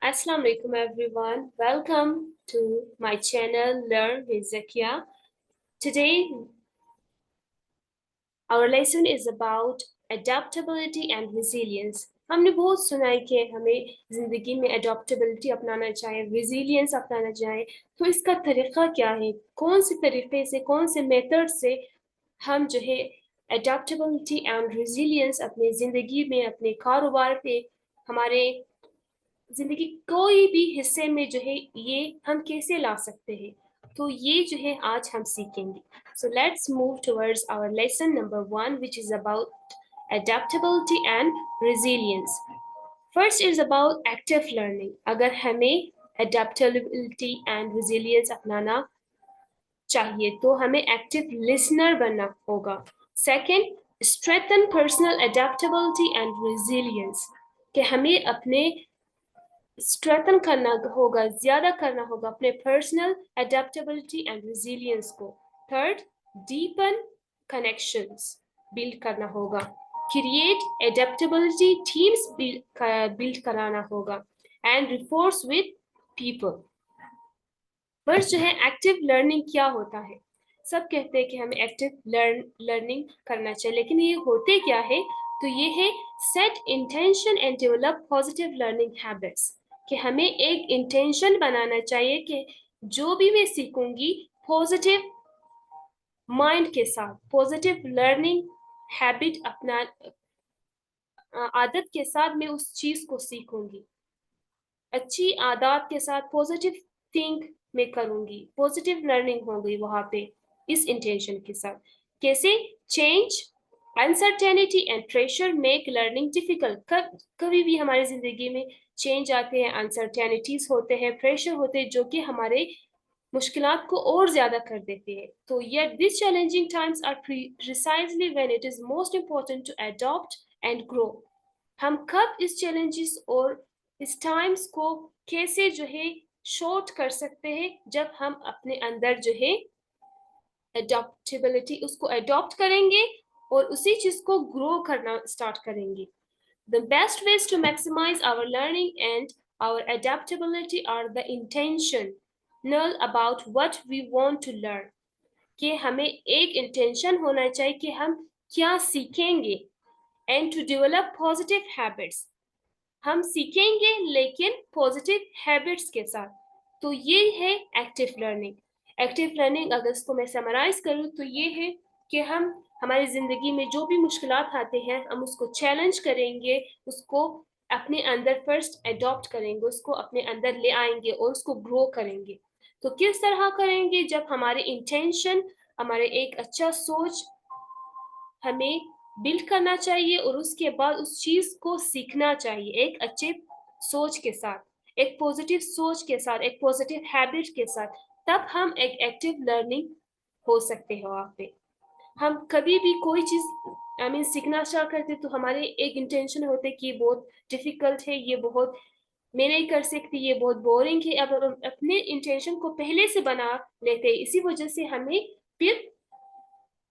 Assalamu alaikum everyone. Welcome to my channel Learn with Zakia. Today our lesson is about adaptability and resilience. हमने बहुत सुना है कि हमें जिंदगी में adaptability अपनाना चाहिए, resilience अपनाना चाहिए. तो इसका तरीका क्या है? कौन से तरीके से, कौन से मेथड से हम जो है adaptability and resilience अपने जिंदगी में, अपने कारोबार पे, हमारे जिंदगी कोई भी हिस्से में जो है ये हम कैसे ला सकते हैं, तो ये जो है आज हम सीखेंगे. So let's move towards our lesson number 1, which is about adaptability and resilience. First is about active learning. अगर हमें adaptability and resilience अपनाना चाहिए तो हमें active listener बनना होगा. Second, strengthen personal adaptability and resilience. कि हमें अपने स्ट्रेंथन करना होगा, ज्यादा करना होगा अपने पर्सनल एडेप्टेबिलिटी एंड रिजिलियंस को. थर्ड, डीपन कनेक्शंस बिल्ड करना होगा. क्रिएट एडेप्टेबिलिटी टीम्स बिल्ड कराना होगा and refers with people. First जो है एक्टिव लर्निंग क्या होता है. सब कहते हैं कि हमें एक्टिव लर्निंग करना चाहिए, लेकिन ये होते क्या है? तो ये है set intention and develop positive learning habits. कि हमें एक इंटेंशन बनाना चाहिए कि जो भी मैं सीखूंगी पॉजिटिव माइंड के साथ, पॉजिटिव लर्निंग हैबिट अपना आदत के साथ मैं उस चीज को सीखूंगी. अच्छी आदत के साथ पॉजिटिव थिंक मैं करूंगी, पॉजिटिव लर्निंग होगी वहां पे इस इंटेंशन के साथ. कैसे? Change, uncertainty and pressure make learning difficult. कभी भी हमारी जिंदगी में चेंज आते हैं, अनसर्टेनिटीज होते हैं, प्रेशर होते हैं, जो कि हमारे मुश्किलात को और ज्यादा कर देते हैं. तो yet these challenging times are precisely when it is most important to adopt and grow. हम कब इस चैलेंजेस और इस टाइम्स को कैसे जो है शॉर्ट कर सकते हैं? जब हम अपने अंदर जो है एडॉप्टेबिलिटी उसको अडॉप्ट करेंगे और उसी चीज को ग्रो करना स्टार्ट करेंगे. The best ways to maximize our learning and our adaptability are the intentional about what we want to learn. कि हमें एक इंटेंशन होना चाहिए कि हम क्या सीखेंगे. And to develop positive habits. हम सीखेंगे लेकिन पॉजिटिव हैबिट्स के साथ. तो ये है एक्टिव लर्निंग. एक्टिव लर्निंग अगर इसको मैं समराइज करूँ तो ये है कि हम हमारी जिंदगी में जो भी मुश्किलात आते हैं हम उसको चैलेंज करेंगे, उसको अपने अंदर फर्स्ट अडॉप्ट करेंगे, उसको अपने अंदर ले आएंगे और उसको ग्रो करेंगे. तो किस तरह करेंगे? जब हमारे इंटेंशन, हमारे एक अच्छा सोच हमें बिल्ड करना चाहिए और उसके बाद उस चीज को सीखना चाहिए एक अच्छे सोच के साथ, एक पॉजिटिव सोच के साथ, एक पॉजिटिव हैबिट के साथ. तब हम एक एक्टिव लर्निंग हो सकते हैं वहाँ पे. हम कभी भी कोई चीज सीखना स्टार्ट करते तो हमारे एक इंटेंशन होते कि ये बहुत डिफिकल्ट है, ये बहुत मैं नहीं कर सकती, ये बहुत बोरिंग है. अब हम अपने इंटेंशन को पहले से बना लेते हैं, इसी वजह से हमें फिर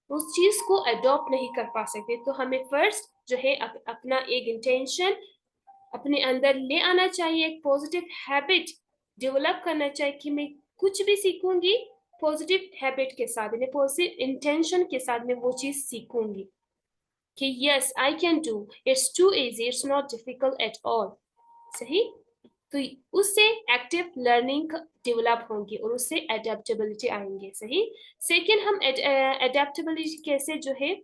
उस चीज को अडॉप्ट नहीं कर पा सकते. तो हमें फर्स्ट जो है अपना एक इंटेंशन अपने अंदर ले आना चाहिए, एक पॉजिटिव हैबिट डेवलप करना चाहिए कि मैं कुछ भी सीखूंगी पॉजिटिव हैबिट के साथ, पॉजिटिव इंटेंशन के साथ मैं वो चीज सीखूंगी कि yes I can do, it's too easy, it's not difficult at all. सही. तो उससे एक्टिव लर्निंग डेवलप होंगी और उससे एडेप्टेबिलिटी आएंगे. सही. सेकेंड, हम एडेप्टेबिलिटी कैसे जो है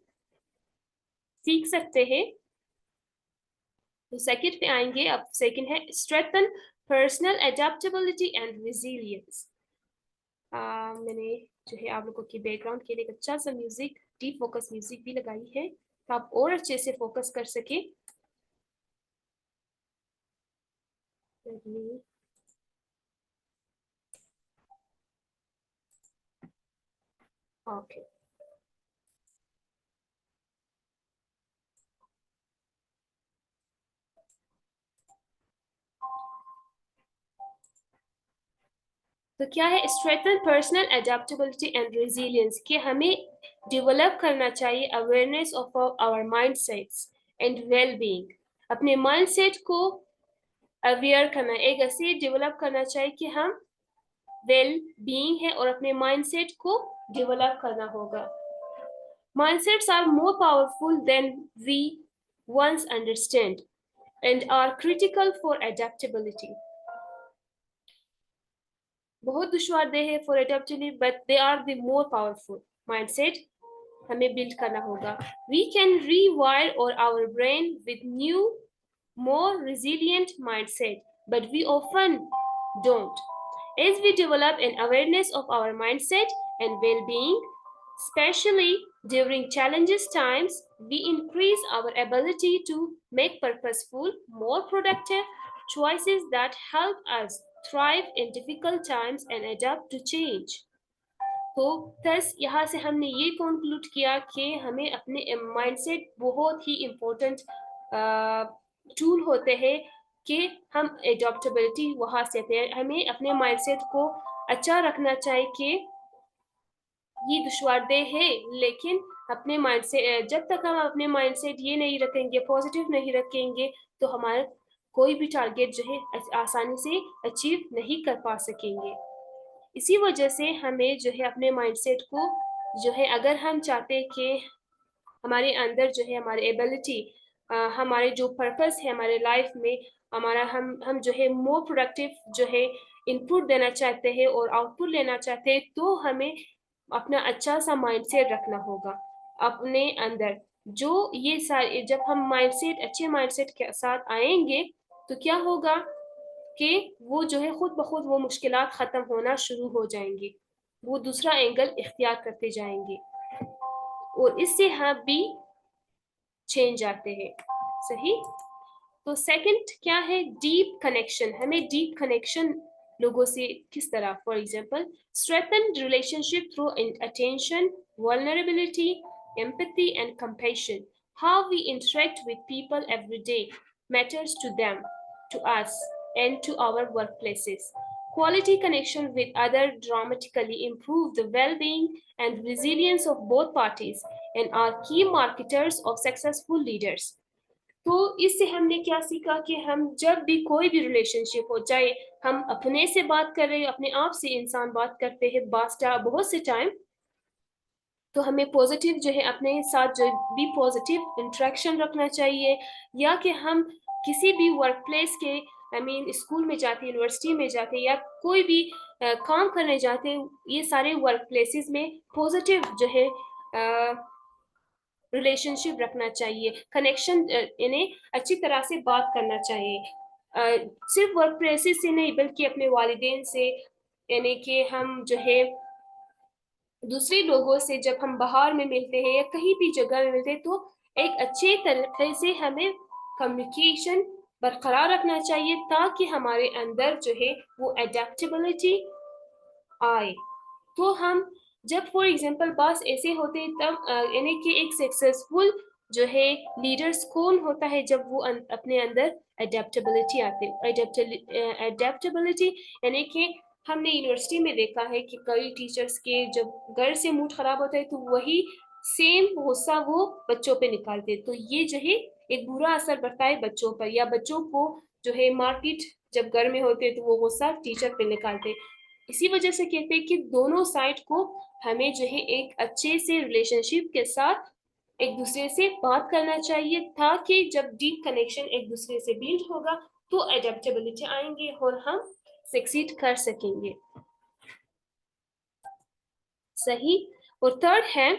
सीख सकते हैं, तो सेकेंड पे आएंगे. अब सेकेंड है strengthen personal adaptability and resilience. मैंने जो है आप लोगों की बैकग्राउंड के लिए एक अच्छा सा म्यूजिक, डीप फोकस म्यूजिक भी लगाई है तो आप और अच्छे से फोकस कर सके. ओके. तो क्या है strengthen personal adaptability and resilience? कि हमें डेवलप करना चाहिए awareness of our mindsets and well being. अपने माइंडसेट को अवेयर करना, एक ऐसे डेवलप करना चाहिए कि हम वेल बीइंग है और अपने माइंडसेट को डेवलप करना होगा. Mindsets are more powerful than we once understand and are critical for adaptability. बहुत दुश्वारदेह है for adaptability, but they are the more powerful. Mindset हमें build करना होगा. We can rewire our brain with new, more resilient mindset, but we often don't. As we develop an awareness of our mindset and well-being, especially during challenges times, we increase our ability to make purposeful, more productive choices that help us thrive in difficult times and adapt to change. तो thus यहाँ से हमने ये conclude किया कि हमें अपने mindset बहुत ही इम्पोर्टेंट टूल होते हैं कि हम एडॉप्टेबिलिटी वहाँ से हमें अपने माइंडसेट को अच्छा रखना चाहिए कि ये दुश्वारदेह है, लेकिन अपने माइंड से जब तक हम अपने माइंड सेट ये नहीं रखेंगे, पॉजिटिव नहीं रखेंगे, तो हमारा कोई भी टारगेट जो है आसानी से अचीव नहीं कर पा सकेंगे. इसी वजह से हमें जो है अपने माइंडसेट को जो है, अगर हम चाहते हैं कि हमारे अंदर जो है हमारी एबिलिटी, हमारे जो पर्पस है हमारे लाइफ में, हमारा हम जो है मोर प्रोडक्टिव जो है इनपुट देना चाहते हैं और आउटपुट लेना चाहते हैं, तो हमें अपना अच्छा सा माइंडसेट रखना होगा अपने अंदर. जो ये सारे जब हम माइंडसेट अच्छे माइंडसेट के साथ आएंगे, तो क्या होगा कि वो जो है खुद ब खुद वो मुश्किलात खत्म होना शुरू हो जाएंगी, वो दूसरा एंगल इख्तियार करते जाएंगे और इससे हम भी चेंज आते हैं. सही. तो सेकंड क्या है? Deep connection. हमें डीप कनेक्शन लोगों से किस तरह, for example, strengthen relationship through attention, vulnerability, empathy and compassion. How we interact with people every day matters to them, to us and to our workplaces. Quality connection with others dramatically improve the well-being and resilience of both parties and are key marketers of successful leaders. तो इससे हमने क्या सीखा कि हम जब भी कोई भी रिलेशनशिप हो, चाहे हम अपने से बात कर रहे हैं, अपने आप से इंसान बात करते हैं बहुत से टाइम, तो हमें पॉजिटिव जो है अपने साथ जो भी पॉजिटिव इंटरेक्शन रखना चाहिए, या कि हम किसी भी वर्क प्लेस के स्कूल में जाते, यूनिवर्सिटी में जाते, या कोई भी काम करने जाते, ये सारे वर्क प्लेसेस में पॉजिटिव जो है रिलेशनशिप रखना चाहिए, कनेक्शन, इन्हें अच्छी तरह से बात करना चाहिए, सिर्फ वर्क प्लेसेस से नहीं बल्कि अपने वालिदैन से, यानी कि हम जो है दूसरे लोगों से जब हम बाहर में मिलते हैं या कहीं भी जगह में मिलते हैं, तो एक अच्छे तरीके से हमें कम्युनिकेशन बरकरार रखना चाहिए, ताकि हमारे अंदर जो है वो एडेप्टेबिलिटी आए. तो हम जब फॉर एग्जांपल बात ऐसे होते हैं, तब यानी कि एक सक्सेसफुल जो है लीडर्स कौन होता है, जब वो अपने अंदर एडेप्टेबिलिटी आते हैं. एडेप्टेबिलिटी यानी कि हमने यूनिवर्सिटी में देखा है कि कई टीचर्स के जब घर से मूड खराब होता है, तो वही सेम गुस्सा वो बच्चों पे निकालते हैं, तो ये जो है एक बुरा असर पड़ता है बच्चों पर, या बच्चों को जो है मारपीट जब घर में होते हैं तो वो गुस्सा टीचर पे निकालते हैं. इसी वजह से कहते हैं कि दोनों साइड को हमें जो है एक अच्छे से रिलेशनशिप के साथ एक दूसरे से बात करना चाहिए, ताकि जब डीप कनेक्शन एक दूसरे से बिल्ड होगा, तो एडेप्टेबिलिटी आएंगे और हम सक्सीड कर सकेंगे. सही. और थर्ड है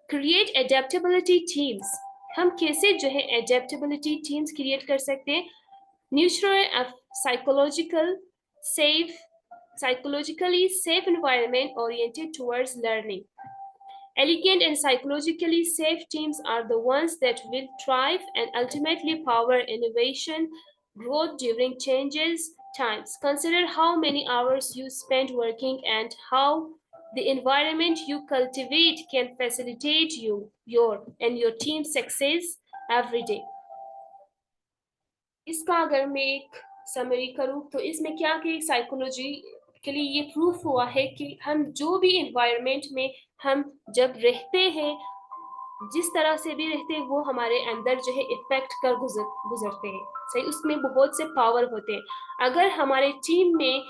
क्रिएट एडेप्टेबिलिटी टीम्स. हम कैसे जो है एडेप्टेबिलिटी टीम्स क्रिएट कर सकते हैं? Nurture a psychologically safe environment oriented towards learning. Elegant and psychologically safe teams are the ones that will thrive and ultimately power innovation, growth during changes times. Consider how many hours you spend working and how the environment you cultivate can facilitate your team's success every day. इसका अगर मैं एक summary करूँ, तो इसमें क्या कि psychologically ये प्रूफ हुआ है कि हम जो भी एनवायरनमेंट में हम जब रहते हैं, जिस तरह से भी रहते हैं वो हमारे अंदर जो है इफेक्ट कर गुजरते हैं, सही, उसमें बहुत से पावर होते हैं। अगर हमारे टीम में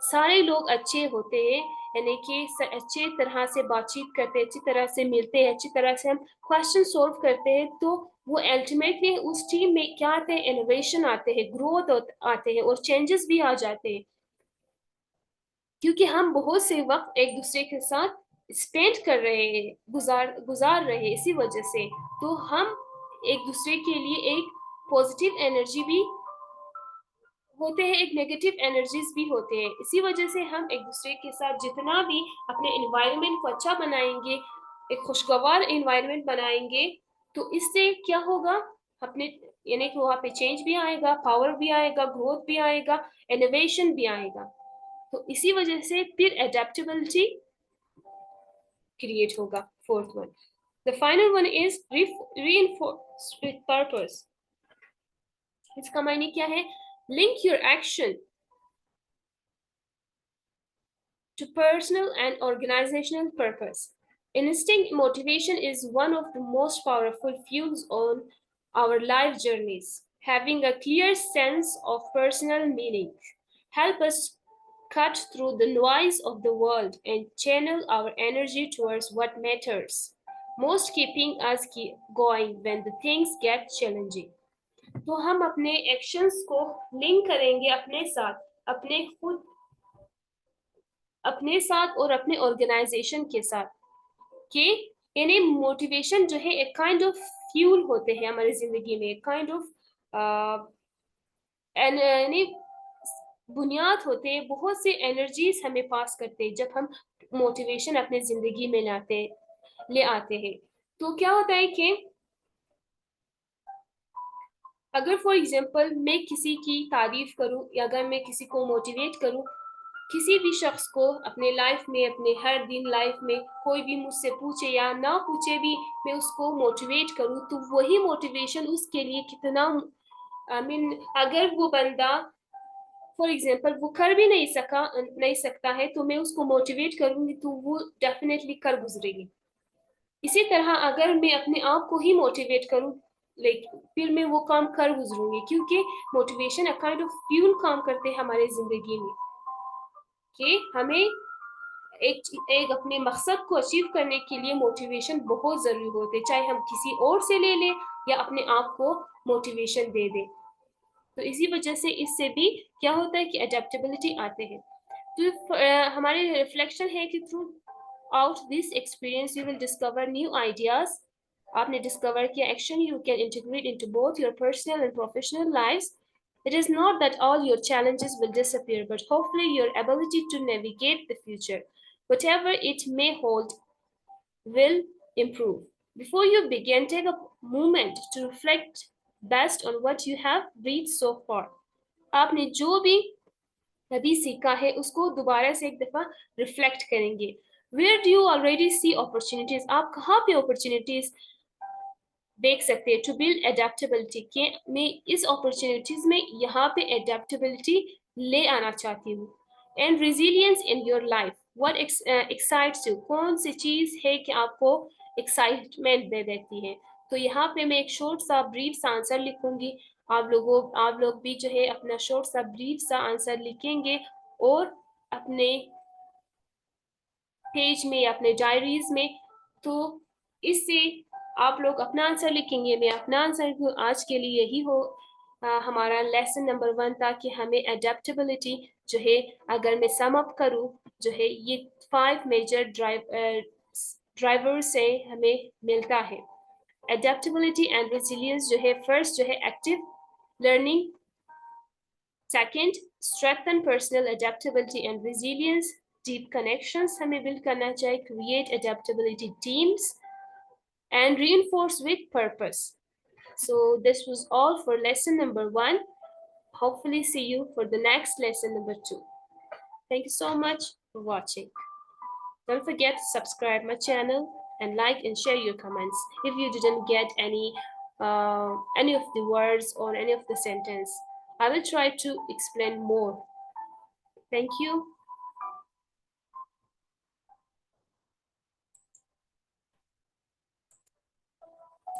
सारे लोग अच्छे होते हैं, यानी कि अच्छे तरह से बातचीत करते हैं, अच्छी तरह से मिलते हैं, अच्छी तरह से हम क्वेश्चन सॉल्व करते हैं, तो वो अल्टीमेटली उस टीम में क्या आते हैं, इनोवेशन आते हैं, ग्रोथ आते हैं और चेंजेस भी आ जाते हैं, क्योंकि हम बहुत से वक्त एक दूसरे के साथ स्पेंड कर रहे हैं, गुजार रहे हैं, इसी वजह से तो हम एक दूसरे के लिए एक पॉजिटिव एनर्जी भी होते हैं, एक नेगेटिव एनर्जीज भी होते हैं। इसी वजह से हम एक दूसरे के साथ जितना भी अपने एनवायरनमेंट को अच्छा बनाएंगे, एक खुशगवार एनवायरनमेंट बनाएंगे, तो इससे क्या होगा, अपने यानी कि वहाँ पे चेंज भी आएगा, पावर भी आएगा, ग्रोथ भी आएगा, इनोवेशन भी आएगा। तो इसी वजह से फिर एडेप्टेबिलिटी क्रिएट होगा। Fourth one, the final one is reinforce with purpose। इसका मायने क्या है, link your action to personal and organizational purpose। Instinct motivation is one of the most powerful fuels on our life journeys। Having a clear sense of personal meaning help us cut through the noise of the world and channel our energy towards what matters most, keeping us going when the things get challenging। तो हम अपने actions को link करेंगे अपने साथ और अपने organisation के साथ, कि यानी मोटिवेशन जो है एक काइंड ऑफ फ्यूल होते हैं हमारी जिंदगी में, एक काइंड ऑफ यानी बुनियाद होते हैं, बहुत से एनर्जीज हमें पास करते हैं जब हम मोटिवेशन अपने जिंदगी में ले आते हैं। तो क्या होता है कि अगर फॉर एग्जांपल मैं किसी की तारीफ करूं या अगर मैं किसी को मोटिवेट करूं, किसी भी शख्स को अपने लाइफ में, अपने हर दिन लाइफ में कोई भी मुझसे पूछे या ना पूछे भी मैं उसको मोटिवेट करूं, तो वही मोटिवेशन उसके लिए कितना आई मीन अगर वो बंदा फॉर एग्जांपल वो कर भी नहीं सकता है, तो मैं उसको मोटिवेट करूंगी तो वो डेफिनेटली कर गुजरेगी। इसी तरह अगर मैं अपने आप को ही मोटिवेट करूं, लेकिन फिर मैं वो काम कर गुजरूंगी, क्योंकि motivation a kind of fuel काम करते हैं हमारे जिंदगी में, कि हमें एक अपने मकसद को अचीव करने के लिए मोटिवेशन बहुत जरूरी होते हैं, चाहे हम किसी और से ले लें या अपने आप को मोटिवेशन दे दें। तो इसी वजह से इससे भी क्या होता है कि अडेप्टेबिलिटी आते हैं। तो हमारे रिफ्लेक्शन है कि through out this experience you will discover new ideas. आपने डिस्कवर किया action you can integrate into both your personal and professional lives. It is not that all your challenges will disappear, but hopefully your ability to navigate the future, whatever it may hold, will improve. Before you begin, take a moment to reflect best on what you have read so far। आपने जो भी अभी सीखा है उसको दोबारा से एक दफा रिफ्लेक्ट करेंगे। Where do you already see opportunities? आप कहाँ पे opportunities देख सकते हैं टू बिल्ड एडेप्टेबिलिटी, के मैं इस अपॉर्चुनिटीज में यहाँ पे एडेप्टेबिलिटी ले आना चाहती हूँ। And resilience in your life, what excites you, कौन सी चीज है कि आपको एक्साइटमेंट दे देती है। तो यहाँ पे मैं एक शॉर्ट सा ब्रीफ सा आंसर लिखूंगी, आप लोग भी जो है अपना शॉर्ट सा ब्रीफ सा आंसर लिखेंगे और अपने पेज में, अपने डायरीज में। तो इससे आप लोग अपना आंसर लिखेंगे, मैं अपना आंसर आज के लिए यही हो। हमारा लेसन नंबर 1 था कि हमें एडेप्टेबिलिटी जो है, अगर मैं सम अप करूं, जो है ये 5 मेजर ड्राइवर से हमें मिलता है। एडेप्टेबिलिटी एंड रेजिलियंस जो है, फर्स्ट जो है active learning, second strengthen personal adaptability and resilience, deep connections हमें build करना चाहिए, create adaptability teams and reinforce with purpose। So this was all for lesson number 1। Hopefully see you for the next lesson number 2। Thank you so much for watching। Don't forget to subscribe my channel and like and share your comments if you didn't get any of the words or any of the sentence. I will try to explain more। Thank you।